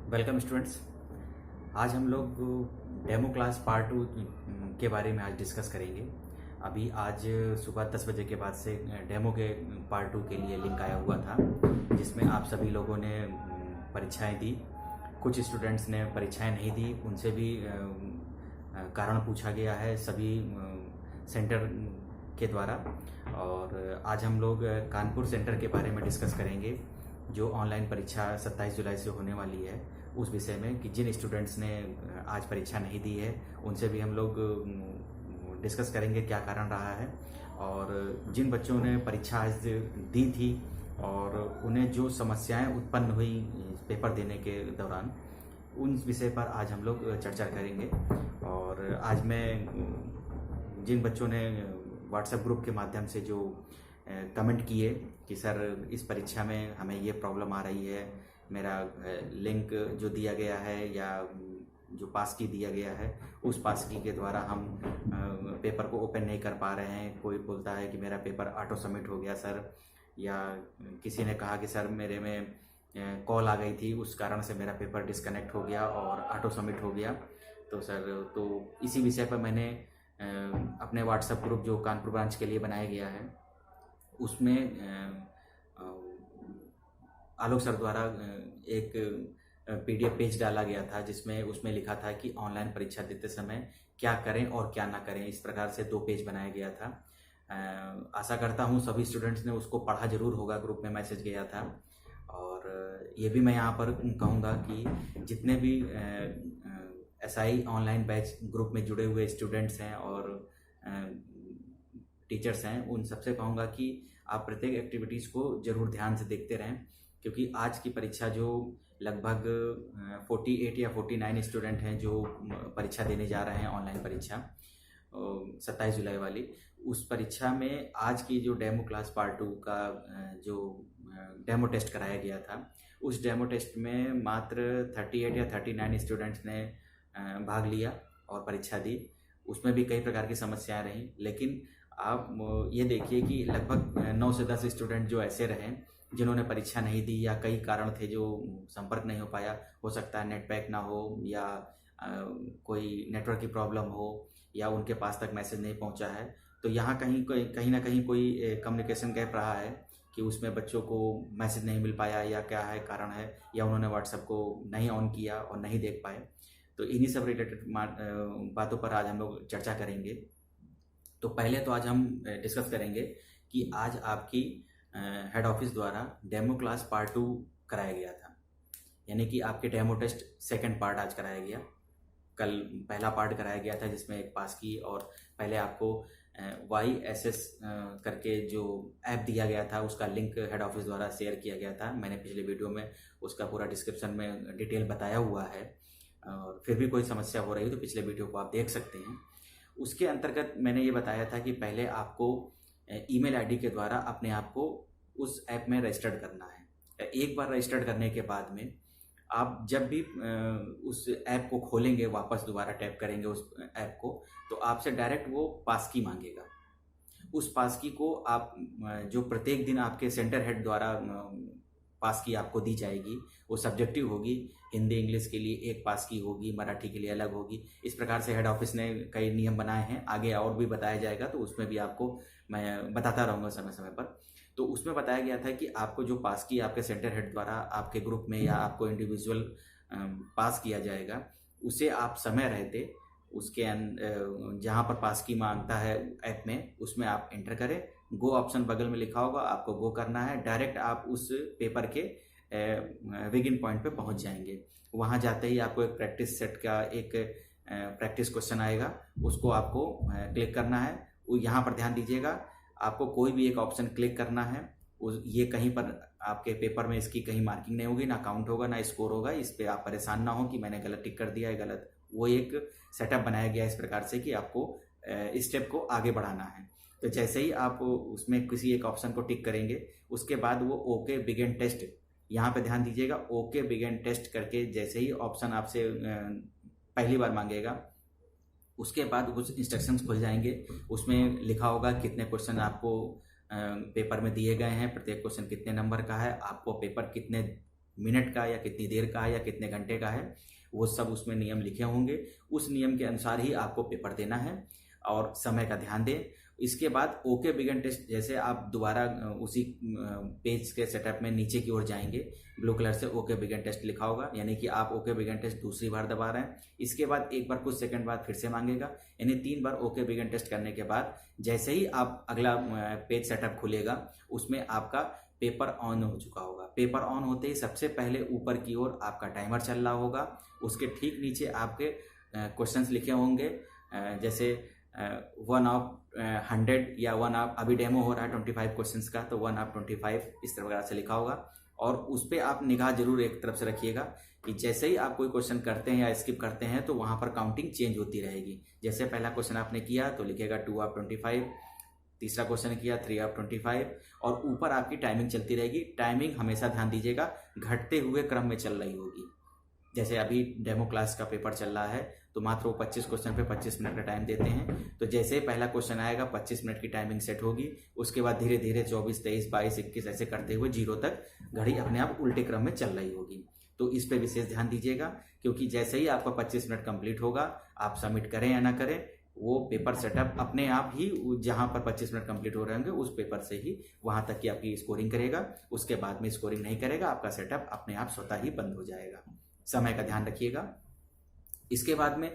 Welcome students. आज हम लोग डेमो क्लास पार्ट 2 के बारे में आज डिस्कस करेंगे। अभी आज सुबह 10 बजे के बाद से डेमो के पार्ट 2 के लिए लिंक आया हुआ था, जिसमें आप सभी लोगों ने परीक्षाएं दी। कुछ स्टूडेंट्स ने परीक्षाएं नहीं दी, उनसे भी कारण पूछा गया है सभी सेंटर के द्वारा। और आज हम लोग कानपुर सेंटर के बारे में डिस्कस करेंगे, जो ऑनलाइन परीक्षा 27 जुलाई से होने वाली है, उस विषय में कि जिन स्टूडेंट्स ने आज परीक्षा नहीं दी है उनसे भी हम लोग डिस्कस करेंगे क्या कारण रहा है। और जिन बच्चों ने परीक्षा आज दी थी और उन्हें जो समस्याएं उत्पन्न हुई पेपर देने के दौरान, उन विषय पर आज हम लोग चर्चा करेंगे। और आज मैं जिन बच्चों ने व्हाट्सएप ग्रुप के माध्यम से जो कमेंट किए कि सर इस परीक्षा में हमें ये प्रॉब्लम आ रही है, मेरा लिंक जो दिया गया है या जो पास की दिया गया है उस पास की के द्वारा हम पेपर को ओपन नहीं कर पा रहे हैं। कोई बोलता है कि मेरा पेपर ऑटो सबमिट हो गया सर, या किसी ने कहा कि सर मेरे में कॉल आ गई थी, उस कारण से मेरा पेपर डिस्कनेक्ट हो गया और ऑटो सबमिट हो गया। तो सर तो इसी विषय पर मैंने अपने व्हाट्सएप ग्रुप जो कानपुर ब्रांच के लिए बनाया गया है उसमें आलोक सर द्वारा एक पीडीएफ पेज डाला गया था, जिसमें उसमें लिखा था कि ऑनलाइन परीक्षा देते समय क्या करें और क्या ना करें। इस प्रकार से 2 पेज बनाया गया था। आशा करता हूं सभी स्टूडेंट्स ने उसको पढ़ा जरूर होगा, ग्रुप में मैसेज गया था। और ये भी मैं यहाँ पर कहूँगा कि जितने भी एसआई ऑनलाइन बैच ग्रुप में जुड़े हुए स्टूडेंट्स हैं और टीचर्स हैं, उन सबसे कहूँगा कि आप प्रत्येक एक्टिविटीज़ को जरूर ध्यान से देखते रहें, क्योंकि आज की परीक्षा जो लगभग 48 या 49 स्टूडेंट हैं जो परीक्षा देने जा रहे हैं ऑनलाइन परीक्षा 27 जुलाई वाली, उस परीक्षा में आज की जो डेमो क्लास पार्ट 2 का जो डेमो टेस्ट कराया गया था, उस डेमो टेस्ट में मात्र 38 या 39 स्टूडेंट्स ने भाग लिया और परीक्षा दी। उसमें भी कई प्रकार की समस्याएं रहीं, लेकिन आप ये देखिए कि लगभग 9 से 10 स्टूडेंट जो ऐसे रहे जिन्होंने परीक्षा नहीं दी, या कई कारण थे जो संपर्क नहीं हो पाया। हो सकता है नेट पैक ना हो, या कोई नेटवर्क की प्रॉब्लम हो, या उनके पास तक मैसेज नहीं पहुंचा है। तो यहाँ कहीं ना कहीं कोई कम्युनिकेशन गैप रहा है कि उसमें बच्चों को मैसेज नहीं मिल पाया, या क्या है कारण है, या उन्होंने व्हाट्सएप को नहीं ऑन किया और नहीं देख पाए। तो इन्हीं सब रिलेटेड बातों पर आज हम लोग चर्चा करेंगे। तो पहले तो आज हम डिस्कस करेंगे कि आज आपकी हेड ऑफिस द्वारा डेमो क्लास पार्ट 2 कराया गया था, यानी कि आपके डेमो टेस्ट सेकंड पार्ट आज कराया गया। कल पहला पार्ट कराया गया था जिसमें एक पास की, और पहले आपको YSS करके जो ऐप दिया गया था उसका लिंक हेड ऑफिस द्वारा शेयर किया गया था। मैंने पिछले वीडियो में उसका पूरा डिस्क्रिप्शन में डिटेल बताया हुआ है, और फिर भी कोई समस्या हो रही है तो पिछले वीडियो को आप देख सकते हैं। उसके अंतर्गत मैंने ये बताया था कि पहले आपको ईमेल आईडी के द्वारा अपने आप को उस ऐप में रजिस्टर्ड करना है। एक बार रजिस्टर्ड करने के बाद में आप जब भी उस ऐप को खोलेंगे, वापस दोबारा टैप करेंगे उस ऐप को, तो आपसे डायरेक्ट वो पास की मांगेगा। उस पास की को आप जो प्रत्येक दिन आपके सेंटर हेड द्वारा पास की आपको दी जाएगी, वो सब्जेक्टिव होगी। हिंदी इंग्लिश के लिए एक पास की होगी, मराठी के लिए अलग होगी। इस प्रकार से हेड ऑफिस ने कई नियम बनाए हैं, आगे और भी बताया जाएगा, तो उसमें भी आपको मैं बताता रहूँगा समय समय पर। तो उसमें बताया गया था कि आपको जो पास की आपके सेंटर हेड द्वारा आपके ग्रुप में या आपको इंडिविजुअल पास किया जाएगा, उसे आप समय रहते उसके जहाँ पर पास की मांगता है ऐप में, उसमें आप एंटर करें। गो ऑप्शन बगल में लिखा होगा, आपको गो करना है। डायरेक्ट आप उस पेपर के बिगिन पॉइंट पे पहुंच जाएंगे। वहां जाते ही आपको एक प्रैक्टिस सेट का एक प्रैक्टिस क्वेश्चन आएगा, उसको आपको क्लिक करना है। यहाँ पर ध्यान दीजिएगा, आपको कोई भी एक ऑप्शन क्लिक करना है। ये कहीं पर आपके पेपर में इसकी कहीं मार्किंग नहीं होगी, ना काउंट होगा, ना स्कोर होगा। इस पर आप परेशान ना हो कि मैंने गलत टिक कर दिया है, गलत। वो एक सेटअप बनाया गया इस प्रकार से कि आपको इस स्टेप को आगे बढ़ाना है। तो जैसे ही आप उसमें किसी एक ऑप्शन को टिक करेंगे, उसके बाद वो ओके बिगिन टेस्ट, यहाँ पे ध्यान दीजिएगा, ओके बिगिन टेस्ट करके जैसे ही ऑप्शन आपसे पहली बार मांगेगा, उसके बाद कुछ इंस्ट्रक्शंस खुल जाएंगे। उसमें लिखा होगा कितने क्वेश्चन आपको पेपर में दिए गए हैं, प्रत्येक क्वेश्चन कितने नंबर का है, आपको पेपर कितने मिनट का या कितनी देर का है या कितने घंटे का है, वो सब उसमें नियम लिखे होंगे। उस नियम के अनुसार ही आपको पेपर देना है और समय का ध्यान दें। इसके बाद ओके बिगिन टेस्ट, जैसे आप दोबारा उसी पेज के सेटअप में नीचे की ओर जाएंगे, ब्लू कलर से ओके बिगिन टेस्ट लिखा होगा, यानी कि आप ओके बिगिन टेस्ट दूसरी बार दबा रहे हैं। इसके बाद एक बार कुछ सेकंड बाद फिर से मांगेगा, यानी 3 बार ओके बिगिन टेस्ट करने के बाद जैसे ही आप अगला पेज सेटअप खुलेगा उसमें आपका पेपर ऑन हो चुका होगा। पेपर ऑन होते ही सबसे पहले ऊपर की ओर आपका टाइमर चल रहा होगा, उसके ठीक नीचे आपके क्वेश्चंस लिखे होंगे, जैसे 1 ऑफ 100 या 1 ऑफ, अभी डेमो हो रहा है 25 क्वेश्चंस का, तो 1 ऑफ 25 इस तरह से लिखा होगा। और उस पर आप निगाह जरूर एक तरफ से रखिएगा कि जैसे ही आप कोई क्वेश्चन करते हैं या स्किप करते हैं तो वहां पर काउंटिंग चेंज होती रहेगी। जैसे पहला क्वेश्चन आपने किया तो लिखेगा 2 ऑफ 25, तीसरा क्वेश्चन किया 3 ऑफ 25, और ऊपर आपकी टाइमिंग चलती रहेगी। टाइमिंग हमेशा ध्यान दीजिएगा घटते हुए क्रम में चल रही होगी। जैसे अभी डेमो क्लास का पेपर चल रहा है तो मात्र वो 25 क्वेश्चन पे 25 मिनट का टाइम देते हैं, तो जैसे ही पहला क्वेश्चन आएगा 25 मिनट की टाइमिंग सेट होगी। उसके बाद धीरे धीरे 24, 23, 22, 21 ऐसे करते हुए 0 तक घड़ी अपने आप उल्टे क्रम में चल रही होगी। तो इस पे विशेष ध्यान दीजिएगा, क्योंकि जैसे ही आपका 25 मिनट कंप्लीट होगा, आप सबमिट करें या ना करें, वो पेपर सेटअप अपने आप ही जहां पर 25 मिनट कंप्लीट हो रहे होंगे उस पेपर से ही वहां तक की आपकी स्कोरिंग करेगा। उसके बाद में स्कोरिंग नहीं करेगा, आपका सेटअप अपने आप स्वतः ही बंद हो जाएगा। समय का ध्यान रखिएगा। इसके बाद में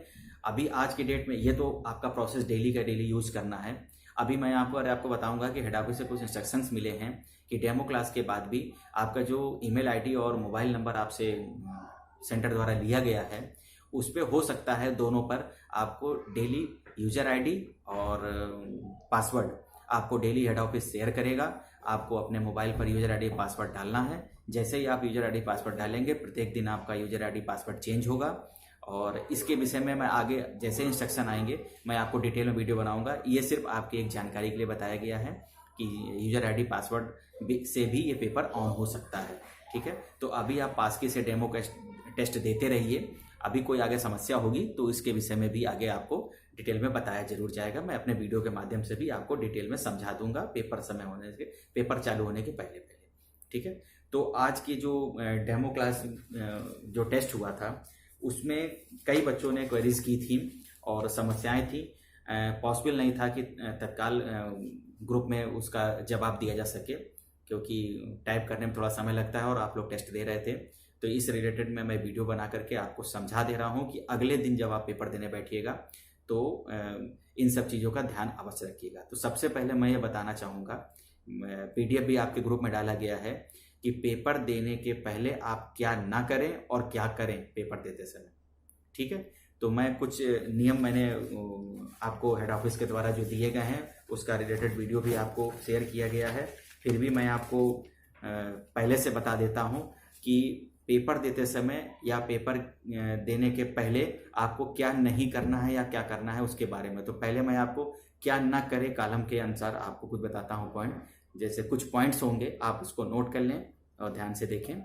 अभी आज की डेट में ये तो आपका प्रोसेस डेली का डेली यूज करना है। अभी मैं आपको बताऊंगा कि हेड ऑफिस से कुछ इंस्ट्रक्शंस मिले हैं कि डेमो क्लास के बाद भी आपका जो ईमेल आईडी और मोबाइल नंबर आपसे सेंटर द्वारा लिया गया है उस पर हो सकता है दोनों पर आपको डेली यूजर आईडी और पासवर्ड आपको डेली हेड ऑफिस शेयर करेगा। आपको अपने मोबाइल पर यूजर आईडी पासवर्ड डालना है। जैसे ही आप यूजर आईडी पासवर्ड डालेंगे प्रत्येक दिन आपका यूजर आईडी पासवर्ड चेंज होगा, और इसके विषय में मैं आगे जैसे इंस्ट्रक्शन आएंगे मैं आपको डिटेल में वीडियो बनाऊंगा। ये सिर्फ आपकी एक जानकारी के लिए बताया गया है कि यूजर आईडी पासवर्ड से भी ये पेपर ऑन हो सकता है। ठीक है, तो अभी आप पासकी से डेमो टेस्ट देते रहिए। अभी कोई आगे समस्या होगी तो इसके विषय में भी आगे आपको डिटेल में बताया जरूर जाएगा। मैं अपने वीडियो के माध्यम से भी आपको डिटेल में समझा दूंगा पेपर चालू होने के पहले पहले। ठीक है, तो आज की जो डेमो क्लास जो टेस्ट हुआ था उसमें कई बच्चों ने क्वेरीज की थी और समस्याएं थी। पॉसिबल नहीं था कि तत्काल ग्रुप में उसका जवाब दिया जा सके, क्योंकि टाइप करने में थोड़ा समय लगता है और आप लोग टेस्ट दे रहे थे। तो इस रिलेटेड में मैं वीडियो बना करके आपको समझा दे रहा हूं कि अगले दिन जब आप पेपर देने बैठिएगा तो इन सब चीज़ों का ध्यान अवश्य रखिएगा। तो सबसे पहले मैं ये बताना चाहूँगा, पीडीएफ भी आपके ग्रुप में डाला गया है कि पेपर देने के पहले आप क्या ना करें और क्या करें पेपर देते समय। ठीक है, तो मैं कुछ नियम मैंने आपको हेड ऑफिस के द्वारा जो दिए गए हैं उसका रिलेटेड वीडियो भी आपको शेयर किया गया है। फिर भी मैं आपको पहले से बता देता हूं कि पेपर देते समय या पेपर देने के पहले आपको क्या नहीं करना है या क्या करना है उसके बारे में। तो पहले मैं आपको क्या ना करें कॉलम के अनुसार आपको कुछ बताता हूं पॉइंट, जैसे कुछ पॉइंट्स होंगे, आप उसको नोट कर लें और ध्यान से देखें।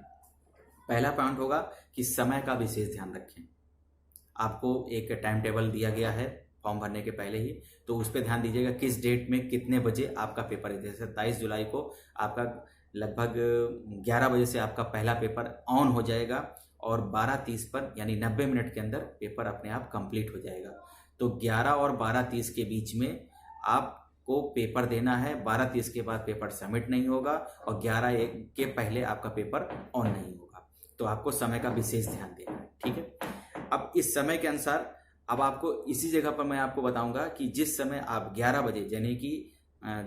पहला पॉइंट होगा कि समय का विशेष ध्यान रखें। आपको एक टाइम टेबल दिया गया है फॉर्म भरने के पहले ही, तो उस पर ध्यान दीजिएगा किस डेट में कितने बजे आपका पेपर है। जैसे 27 जुलाई को आपका लगभग 11 बजे से आपका पहला पेपर ऑन हो जाएगा और 12:30 पर यानी 90 मिनट के अंदर पेपर अपने आप कंप्लीट हो जाएगा। तो 11 और 12:30 के बीच में आपको पेपर देना है। 12:30 के बाद पेपर सबमिट नहीं होगा और 11 के पहले आपका पेपर ऑन नहीं होगा। तो आपको समय का विशेष ध्यान देना है। ठीक है, अब इस समय के अनुसार अब आपको इसी जगह पर मैं आपको बताऊंगा कि जिस समय आप 11 बजे यानी कि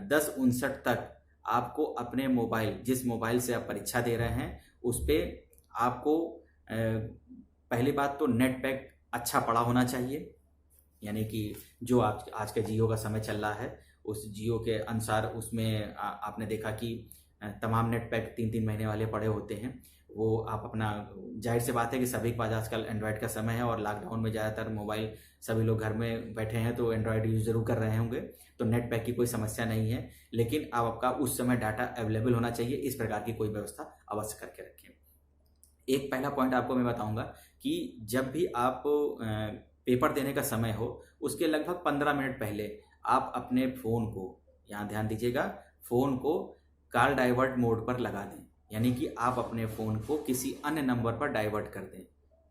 10:59 तक आपको अपने मोबाइल, जिस मोबाइल से आप परीक्षा दे रहे हैं उस पर आपको पहली बात तो नेट पैक अच्छा पड़ा होना चाहिए, यानी कि जो आज का जियो का समय चल रहा है उस जियो के अनुसार उसमें आपने देखा कि तमाम नेट पैक 3-3 महीने वाले पड़े होते हैं। वो आप अपना, जाहिर सी बात है कि सभी के पास आजकल एंड्रॉयड का समय है और लॉकडाउन में ज़्यादातर मोबाइल सभी लोग घर में बैठे हैं तो एंड्रॉयड यूज़ जरूर कर रहे होंगे, तो नेट पैक की कोई समस्या नहीं है। लेकिन अब आपका उस समय डाटा अवेलेबल होना चाहिए, इस प्रकार की कोई व्यवस्था अवश्य करके रखें। एक पहला पॉइंट आपको मैं बताऊंगा कि जब भी आप पेपर देने का समय हो उसके लगभग 15 मिनट पहले आप अपने फ़ोन को, यहाँ ध्यान दीजिएगा, फ़ोन को कॉल डाइवर्ट मोड पर लगा दें। यानी कि आप अपने फ़ोन को किसी अन्य नंबर पर डाइवर्ट कर दें।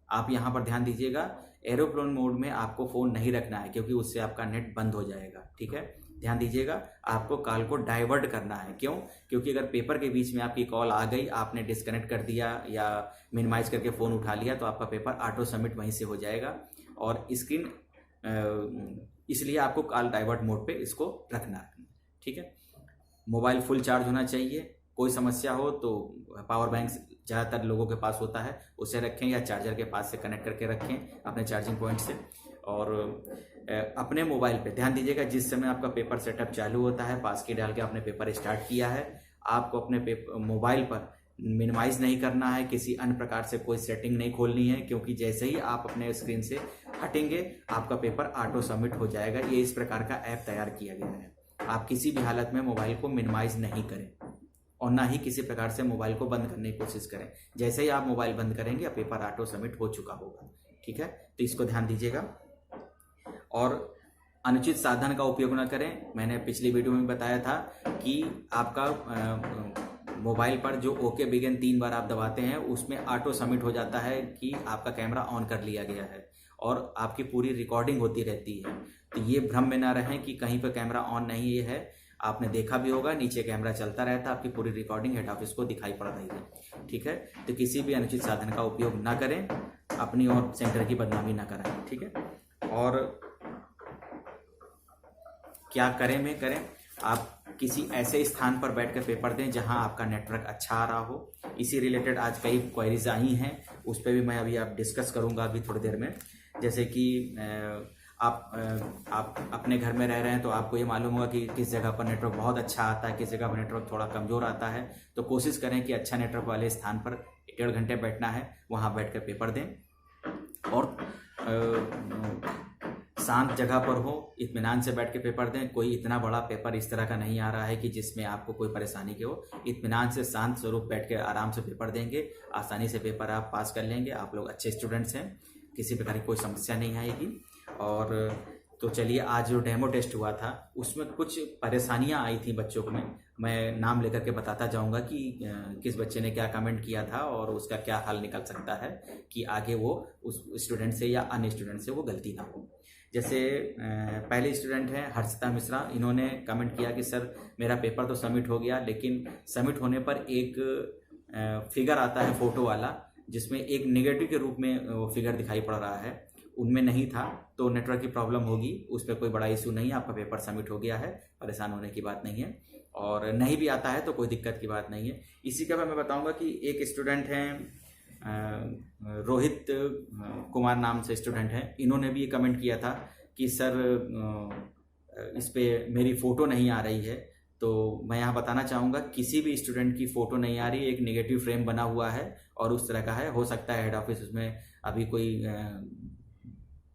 आप यहाँ पर ध्यान दीजिएगा, एरोप्लेन मोड में आपको फ़ोन नहीं रखना है क्योंकि उससे आपका नेट बंद हो जाएगा। ठीक है, ध्यान दीजिएगा, आपको कॉल को डाइवर्ट करना है। क्यों? क्योंकि अगर पेपर के बीच में आपकी कॉल आ गई, आपने डिस्कनेक्ट कर दिया या मिनिमाइज करके फ़ोन उठा लिया, तो आपका पेपर ऑटो सबमिट वहीं से हो जाएगा। और स्क्रीन इसलिए आपको कॉल डाइवर्ट मोड पे इसको रखना है। ठीक है, मोबाइल फुल चार्ज होना चाहिए। कोई समस्या हो तो पावर बैंक ज़्यादातर लोगों के पास होता है, उसे रखें या चार्जर के पास से कनेक्ट करके रखें अपने चार्जिंग पॉइंट से। और अपने मोबाइल पे ध्यान दीजिएगा, जिस समय आपका पेपर सेटअप चालू होता है, पास की डाल के आपने पेपर स्टार्ट किया है, आपको अपने मोबाइल पर मिनिमाइज नहीं करना है, किसी अन्य प्रकार से कोई सेटिंग नहीं खोलनी है, क्योंकि जैसे ही आप अपने स्क्रीन से हटेंगे आपका पेपर ऑटो सबमिट हो जाएगा। ये इस प्रकार का ऐप तैयार किया गया है। आप किसी भी हालत में मोबाइल को मिनिमाइज नहीं करें और ना ही किसी प्रकार से मोबाइल को बंद करने की कोशिश करें। जैसे ही आप मोबाइल बंद करेंगे पेपर ऑटो सबमिट हो चुका होगा। ठीक है, तो इसको ध्यान दीजिएगा। और अनुचित साधन का उपयोग ना करें। मैंने पिछली वीडियो में बताया था कि आपका मोबाइल पर जो ओके बिगिन 3 बार आप दबाते हैं उसमें ऑटो सबमिट हो जाता है कि आपका कैमरा ऑन कर लिया गया है और आपकी पूरी रिकॉर्डिंग होती रहती है। तो ये भ्रम में ना रहें कि कहीं पर कैमरा ऑन नहीं है। आपने देखा भी होगा, नीचे कैमरा चलता रहता है, आपकी पूरी रिकॉर्डिंग हेड ऑफिस को दिखाई पड़ रही है। ठीक है, तो किसी भी अनुचित साधन का उपयोग ना करें, अपनी और सेंटर की बदनामी ना कराएं। ठीक है, और क्या करें में करें, आप किसी ऐसे स्थान पर बैठकर पेपर दें जहां आपका नेटवर्क अच्छा आ रहा हो। इसी रिलेटेड आज कई क्वेरीज आई हैं, उस पर भी मैं अभी आप डिस्कस करूंगा अभी थोड़ी देर में। जैसे कि आप अपने घर में रह रहे हैं तो आपको ये मालूम होगा कि किस जगह पर नेटवर्क बहुत अच्छा आता है, किस जगह पर नेटवर्क थोड़ा कमज़ोर आता है। तो कोशिश करें कि अच्छा नेटवर्क वाले स्थान पर 1.5 घंटे बैठना है, वहाँ बैठ कर पेपर दें। और शांत जगह पर हो, इत्मीनान से बैठ के पेपर दें। कोई इतना बड़ा पेपर इस तरह का नहीं आ रहा है कि जिसमें आपको कोई परेशानी की हो। इत्मीनान से शांत स्वरूप बैठ के आराम से पेपर देंगे, आसानी से पेपर आप पास कर लेंगे। आप लोग अच्छे स्टूडेंट्स हैं, किसी प्रकार की कोई समस्या नहीं आएगी। और तो चलिए, आज जो डेमो टेस्ट हुआ था उसमें कुछ परेशानियां आई थी बच्चों को। मैं नाम लेकर के बताता जाऊंगा कि किस बच्चे ने क्या कमेंट किया था और उसका क्या हल निकल सकता है कि आगे वो उस स्टूडेंट से या अन्य स्टूडेंट से वो गलती ना हो। जैसे पहले स्टूडेंट हैं हर्षिता मिश्रा, इन्होंने कमेंट किया कि सर मेरा पेपर तो सबमिट हो गया, लेकिन सबमिट होने पर एक फिगर आता है फोटो वाला, जिसमें एक नेगेटिव के रूप में वो फिगर दिखाई पड़ रहा है, उनमें नहीं था। तो नेटवर्क की प्रॉब्लम होगी, उस पर कोई बड़ा इशू नहीं है, आपका पेपर सबमिट हो गया है, परेशान होने की बात नहीं है। और नहीं भी आता है तो कोई दिक्कत की बात नहीं है। इसी के बाद मैं बताऊंगा कि एक स्टूडेंट हैं रोहित कुमार नाम से स्टूडेंट हैं, इन्होंने भी ये कमेंट किया था कि सर इस पे मेरी फ़ोटो नहीं आ रही है। तो मैं यहाँ बताना चाहूँगा, किसी भी स्टूडेंट की फ़ोटो नहीं आ रही, एक नेगेटिव फ्रेम बना हुआ है और उस तरह का है। हो सकता है हेड ऑफिस उसमें अभी कोई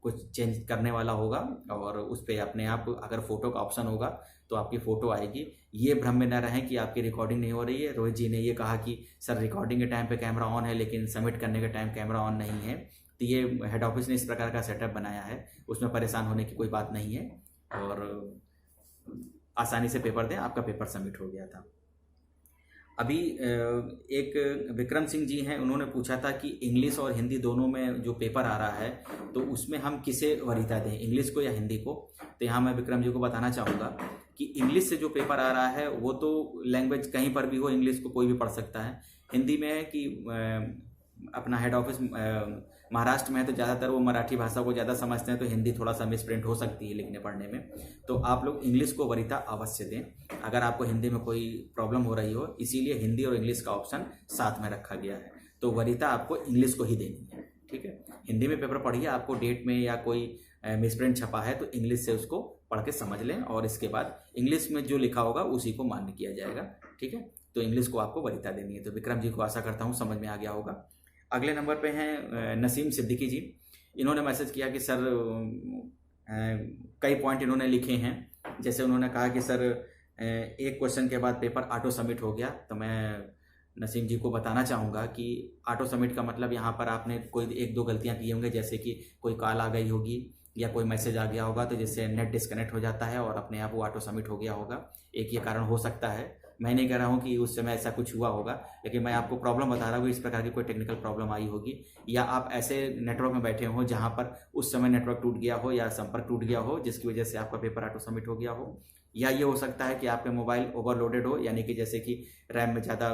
कुछ चेंज करने वाला होगा और उस पर अपने आप अगर फ़ोटो का ऑप्शन होगा तो आपकी फ़ोटो आएगी। ये भ्रम में न रहें कि आपकी रिकॉर्डिंग नहीं हो रही है। रोहित जी ने ये कहा कि सर रिकॉर्डिंग के टाइम पे कैमरा ऑन है लेकिन सबमिट करने के टाइम कैमरा ऑन नहीं है। तो ये हेड ऑफिस ने इस प्रकार का सेटअप बनाया है, उसमें परेशान होने की कोई बात नहीं है और आसानी से पेपर दें। आपका पेपर सबमिट हो गया था। अभी एक विक्रम सिंह जी हैं, उन्होंने पूछा था कि इंग्लिश और हिंदी दोनों में जो पेपर आ रहा है तो उसमें हम किसे वरीयता दें, इंग्लिश को या हिंदी को। तो यहाँ मैं विक्रम जी को बताना चाहूँगा कि इंग्लिश से जो पेपर आ रहा है वो तो लैंग्वेज कहीं पर भी हो, इंग्लिश को कोई भी पढ़ सकता है। हिंदी में है कि अपना हेड ऑफिस महाराष्ट्र में है तो ज़्यादातर वो मराठी भाषा को ज़्यादा समझते हैं, तो हिंदी थोड़ा सा मिसप्रिंट हो सकती है लिखने पढ़ने में। तो आप लोग इंग्लिश को वरीयता अवश्य दें अगर आपको हिंदी में कोई प्रॉब्लम हो रही हो, इसीलिए हिंदी और इंग्लिश का ऑप्शन साथ में रखा गया है। तो वरीयता आपको इंग्लिश को ही देनी है। ठीक है, हिंदी में पेपर पढ़िए, आपको डेट में या कोई मिसप्रिंट छपा है तो इंग्लिश से उसको पढ़ के समझ लें और इसके बाद इंग्लिश में जो लिखा होगा उसी को मान्य किया जाएगा। ठीक है, तो इंग्लिश को आपको वरीयता देनी है। तो विक्रम जी को आशा करता हूँ समझ में आ गया होगा। अगले नंबर पे हैं नसीम सिद्दीकी जी, इन्होंने मैसेज किया कि सर कई पॉइंट इन्होंने लिखे हैं। जैसे उन्होंने कहा कि सर एक क्वेश्चन के बाद पेपर ऑटो सबमिट हो गया। तो मैं नसीम जी को बताना चाहूँगा कि ऑटो सबमिट का मतलब यहाँ पर आपने कोई 1-2 गलतियाँ की होंगी, जैसे कि कोई कॉल आ गई होगी या कोई मैसेज आ गया होगा तो जिससे नेट डिस्कनेक्ट हो जाता है और अपने आप वो ऑटो सबमिट हो गया होगा। एक ये कारण हो सकता है। मैं नहीं कह रहा हूँ कि उस समय ऐसा कुछ हुआ होगा, लेकिन मैं आपको प्रॉब्लम बता रहा हूँ, इस प्रकार की कोई टेक्निकल प्रॉब्लम आई होगी, या आप ऐसे नेटवर्क में बैठे हो जहाँ पर उस समय नेटवर्क टूट गया हो या संपर्क टूट गया हो, जिसकी वजह से आपका पेपर ऑटो सबमिट हो गया हो। या ये हो सकता है कि आपके मोबाइल ओवरलोडेड हो, यानी कि जैसे कि रैम में ज़्यादा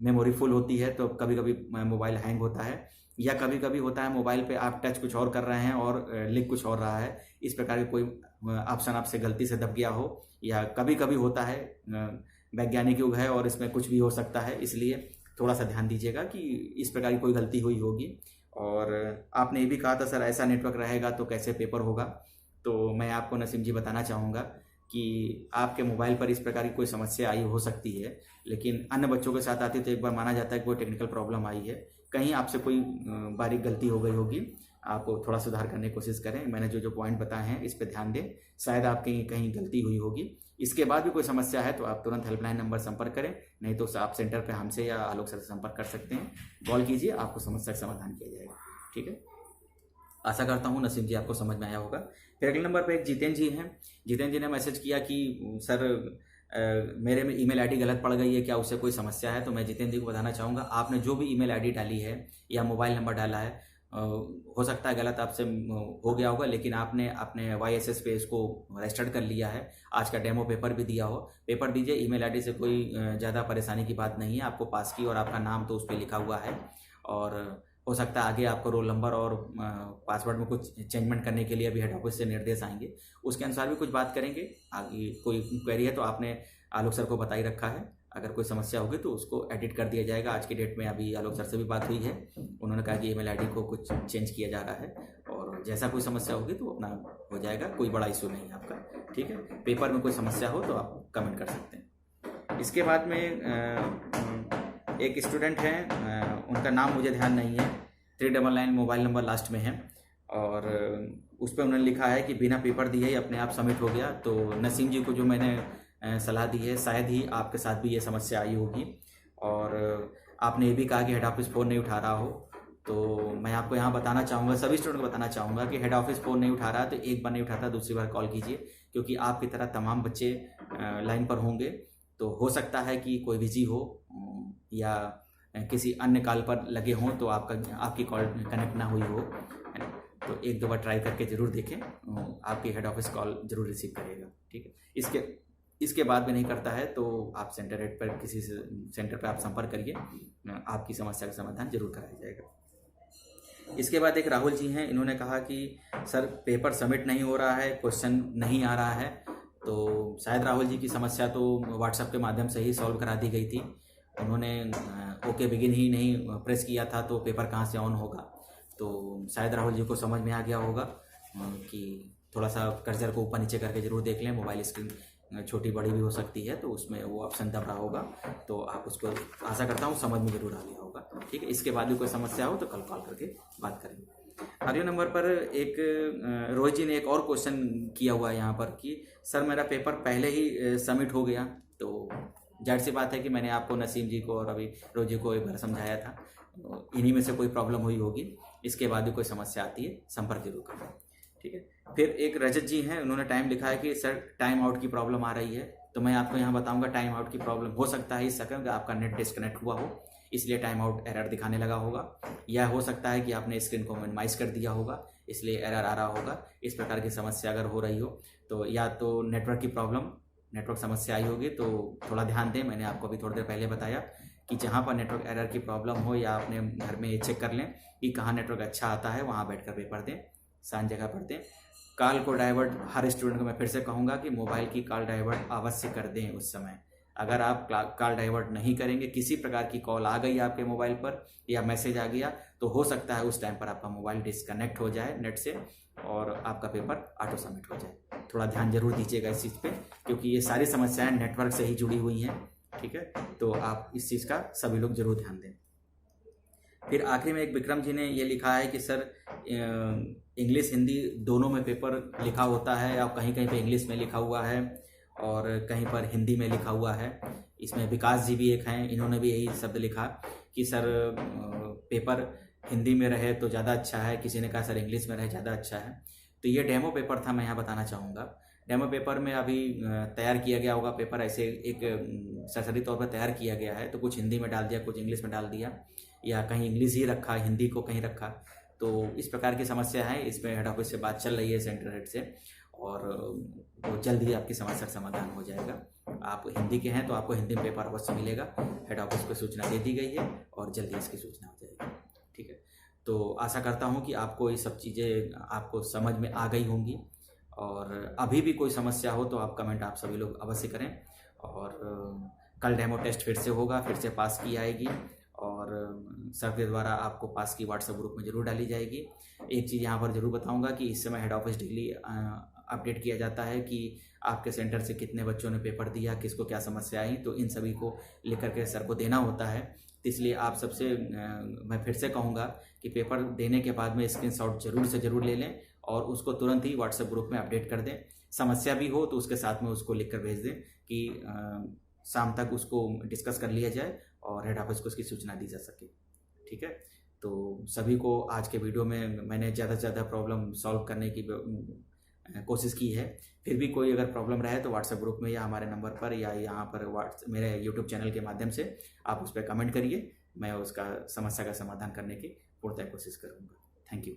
मेमोरी फुल होती है तो कभी कभी मोबाइल हैंग होता है, या कभी कभी होता है मोबाइल पे आप टच कुछ और कर रहे हैं और लिख कुछ और रहा है, इस प्रकार के कोई ऑप्शन आपसे गलती से दब गया हो। या कभी कभी होता है, वैज्ञानिक युग है और इसमें कुछ भी हो सकता है, इसलिए थोड़ा सा ध्यान दीजिएगा कि इस प्रकार की कोई गलती हुई होगी। और आपने ये भी कहा था सर ऐसा नेटवर्क रहेगा तो कैसे पेपर होगा, तो मैं आपको नसीम जी बताना चाहूँगा कि आपके मोबाइल पर इस प्रकार की कोई समस्या आई हो सकती है, लेकिन अन्य बच्चों के साथ आती तो एक बार माना जाता है कि कोई टेक्निकल प्रॉब्लम आई है, कहीं आपसे कोई बारीक गलती हो गई होगी, आप थोड़ा सुधार करने की कोशिश करें। मैंने जो जो पॉइंट बताए हैं इस पर ध्यान दें, शायद आपकी कहीं गलती हुई होगी। इसके बाद भी कोई समस्या है तो आप तुरंत हेल्पलाइन नंबर संपर्क करें, नहीं तो आप सेंटर पे हमसे या आलोक सर से संपर्क कर सकते हैं, कॉल कीजिए, आपको समस्या का समाधान किया जाएगा। ठीक है, आशा करता हूँ नसीम जी आपको समझ में आया होगा। फिर अगले नंबर पे एक जितेंद्र जी हैं। जितेंद्र जी ने मैसेज किया कि सर मेरे में ईमेल आईडी गलत पड़ गई है, क्या उससे कोई समस्या है? तो मैं जितेंद्र जी को बताना चाहूँगा, आपने जो भी ईमेल आईडी डाली है या मोबाइल नंबर डाला है, हो सकता है गलत आपसे हो गया होगा, लेकिन आपने अपने YSS पे इसको रजिस्टर्ड कर लिया है, आज का डेमो पेपर भी दिया हो, पेपर दीजिए। ईमेल आईडी से कोई ज़्यादा परेशानी की बात नहीं है, आपको पास की और आपका नाम तो उस पर लिखा हुआ है, और हो सकता है आगे आपको रोल नंबर और पासवर्ड में कुछ चेंजमेंट करने के लिए अभी हेड ऑफिस से निर्देश आएंगे, उसके अनुसार भी कुछ बात करेंगे। आगे कोई क्वेरी है तो आपने आलोक सर को बता ही रखा है, अगर कोई समस्या होगी तो उसको एडिट कर दिया जाएगा। आज की डेट में अभी आलोक सर से भी बात हुई है, उन्होंने कहा कि ईमेल आईडी को कुछ चेंज किया जा रहा है, और जैसा कोई समस्या होगी तो अपना हो जाएगा, कोई बड़ा इशू नहीं है आपका। ठीक है, पेपर में कोई समस्या हो तो आप कमेंट कर सकते हैं। इसके बाद में एक स्टूडेंट हैं, उनका नाम मुझे ध्यान नहीं है, 399 मोबाइल नंबर लास्ट में है, और उस पर उन्होंने लिखा है कि बिना पेपर दिए ही अपने आप सबमिट हो गया। तो नसीम जी को जो मैंने सलाह दी है, शायद ही आपके साथ भी ये समस्या आई होगी, और आपने ये भी कहा कि हेड ऑफिस फ़ोन नहीं उठा रहा हो, तो मैं आपको यहाँ बताना चाहूँगा, सभी स्टूडेंट को बताना चाहूँगा कि हेड ऑफिस फ़ोन नहीं उठा रहा तो एक बार नहीं उठाता, दूसरी बार कॉल कीजिए, क्योंकि आपकी तरह तमाम बच्चे लाइन पर होंगे, तो हो सकता है कि कोई बिजी हो या किसी अन्य कॉल पर लगे हों तो आपकी कॉल कनेक्ट ना हुई हो, है ना। तो एक दो बार ट्राई करके ज़रूर देखें, आपकी हेड ऑफिस कॉल ज़रूर रिसीव करेगा। ठीक है, इसके बाद भी नहीं करता है तो आप सेंटर हेड पर किसी से सेंटर पर आप संपर्क करिए, आपकी समस्या का समाधान जरूर कराया जाएगा। इसके बाद एक राहुल जी हैं, इन्होंने कहा कि सर पेपर सबमिट नहीं हो रहा है, क्वेश्चन नहीं आ रहा है, तो शायद राहुल जी की समस्या तो व्हाट्सएप के माध्यम से ही सॉल्व करा दी गई थी, उन्होंने ओके बिगिन ही नहीं प्रेस किया था तो पेपर कहाँ से ऑन होगा। तो शायद राहुल जी को समझ में आ गया होगा कि थोड़ा सा कर्सर को ऊपर नीचे करके ज़रूर देख लें, मोबाइल स्क्रीन छोटी बड़ी भी हो सकती है, तो उसमें वो ऑप्शन दब रहा होगा, तो आप उसको आशा करता हूँ समझ में ज़रूर आ गया होगा। ठीक है, इसके बाद भी कोई समस्या हो तो कल कॉल करके बात करेंगे। अगले नंबर पर एक रोहित जी ने एक और क्वेश्चन किया हुआ है यहाँ पर कि सर मेरा पेपर पहले ही सबमिट हो गया, तो जाहिर सी बात है कि मैंने आपको नसीम जी को और अभी रोहित जी को एक बार समझाया था, इन्हीं में से कोई प्रॉब्लम हुई होगी, इसके बाद भी कोई समस्या आती है संपर्क जरूर करें। ठीक है, फिर एक रजत जी हैं, उन्होंने टाइम लिखा है कि सर टाइम आउट की प्रॉब्लम आ रही है, तो मैं आपको यहाँ बताऊंगा टाइम आउट की प्रॉब्लम हो सकता है इस सेकंड आपका नेट डिस्कनेक्ट हुआ हो, इसलिए टाइम आउट एरर दिखाने लगा होगा, या हो सकता है कि आपने स्क्रीन को मिनिमाइज कर दिया होगा इसलिए एरर आ रहा होगा। इस प्रकार की समस्या अगर हो रही हो तो या तो नेटवर्क की प्रॉब्लम, नेटवर्क समस्या आई होगी, तो थोड़ा ध्यान दें। मैंने आपको अभी थोड़ी देर पहले बताया कि जहाँ पर नेटवर्क एरर की प्रॉब्लम हो या अपने घर में चेक कर लें कि कहाँ नेटवर्क अच्छा आता है, वहाँ बैठकर पेपर दें, शांत जगह पर दें। कॉल को डाइवर्ट हर स्टूडेंट को मैं फिर से कहूँगा कि मोबाइल की कॉल डाइवर्ट अवश्य कर दें उस समय। अगर आप कॉल डाइवर्ट नहीं करेंगे, किसी प्रकार की कॉल आ गई आपके मोबाइल पर या मैसेज आ गया, तो हो सकता है उस टाइम पर आपका मोबाइल डिस्कनेक्ट हो जाए नेट से और आपका पेपर ऑटो सबमिट हो जाए। थोड़ा ध्यान जरूर दीजिएगा इस चीज़ पे, क्योंकि ये सारी समस्याएं नेटवर्क से ही जुड़ी हुई हैं। ठीक है, तो आप इस चीज़ का सभी लोग जरूर ध्यान दें। फिर आखिरी में एक विक्रम जी ने ये लिखा है कि सर इंग्लिश हिंदी दोनों में पेपर लिखा होता है, या कहीं कहीं पे इंग्लिश में लिखा हुआ है और कहीं पर हिंदी में लिखा हुआ है। इसमें विकास जी भी एक हैं, इन्होंने भी यही शब्द लिखा कि सर पेपर हिंदी में रहे तो ज़्यादा अच्छा है, किसी ने कहा सर इंग्लिश में रहे ज़्यादा अच्छा है। तो ये डेमो पेपर था, मैं यहाँ बताना चाहूँगा डेमो पेपर में अभी तैयार किया गया होगा पेपर, ऐसे एक सरसरी तौर पर तैयार किया गया है, तो कुछ हिंदी में डाल दिया, कुछ इंग्लिश में डाल दिया, या कहीं इंग्लिश ही रखा, हिंदी को कहीं रखा। तो इस प्रकार की समस्या है, इसमें हेड ऑफिस से बात चल रही है, सेंटर हेड से, और वो जल्द ही आपकी समस्या का समाधान हो जाएगा। आप हिंदी के हैं तो आपको हिंदी में पेपर अवश्य मिलेगा, हेड ऑफिस को सूचना दे दी गई है और जल्दी इसकी सूचना हो जाएगी। ठीक है, तो आशा करता हूँ कि आपको ये सब चीज़ें आपको समझ में आ गई होंगी, और अभी भी कोई समस्या हो तो आप कमेंट आप सभी लोग अवश्य करें। और कल डेमो टेस्ट फिर से होगा, फिर से पास की आएगी, और सर के द्वारा आपको पास की व्हाट्सएप ग्रुप में ज़रूर डाली जाएगी। एक चीज़ यहाँ पर ज़रूर बताऊँगा कि इस समय हेड ऑफिस डेली अपडेट किया जाता है कि आपके सेंटर से कितने बच्चों ने पेपर दिया, किसको क्या समस्या आई, तो इन सभी को लेकर के सर को देना होता है। तो इसलिए आप सबसे मैं फिर से कहूँगा कि पेपर देने के बाद में स्क्रीनशॉट जरूर से ज़रूर ले लें और उसको तुरंत ही व्हाट्सएप ग्रुप में अपडेट कर दें। समस्या भी हो तो उसके साथ में उसको लिख कर भेज दें कि शाम तक उसको डिस्कस कर लिया जाए और हेड ऑफिस को उसकी सूचना दी जा सके। ठीक है, तो सभी को आज के वीडियो में मैंने ज़्यादा से ज़्यादा प्रॉब्लम सॉल्व करने की कोशिश की है। फिर भी कोई अगर प्रॉब्लम रहे तो व्हाट्सएप ग्रुप में या हमारे नंबर पर या यहाँ पर मेरे यूट्यूब चैनल के माध्यम से आप उस पर कमेंट करिए, मैं उसका समस्या का समाधान करने की पूर्णतः कोशिश करूँगा। Thank you.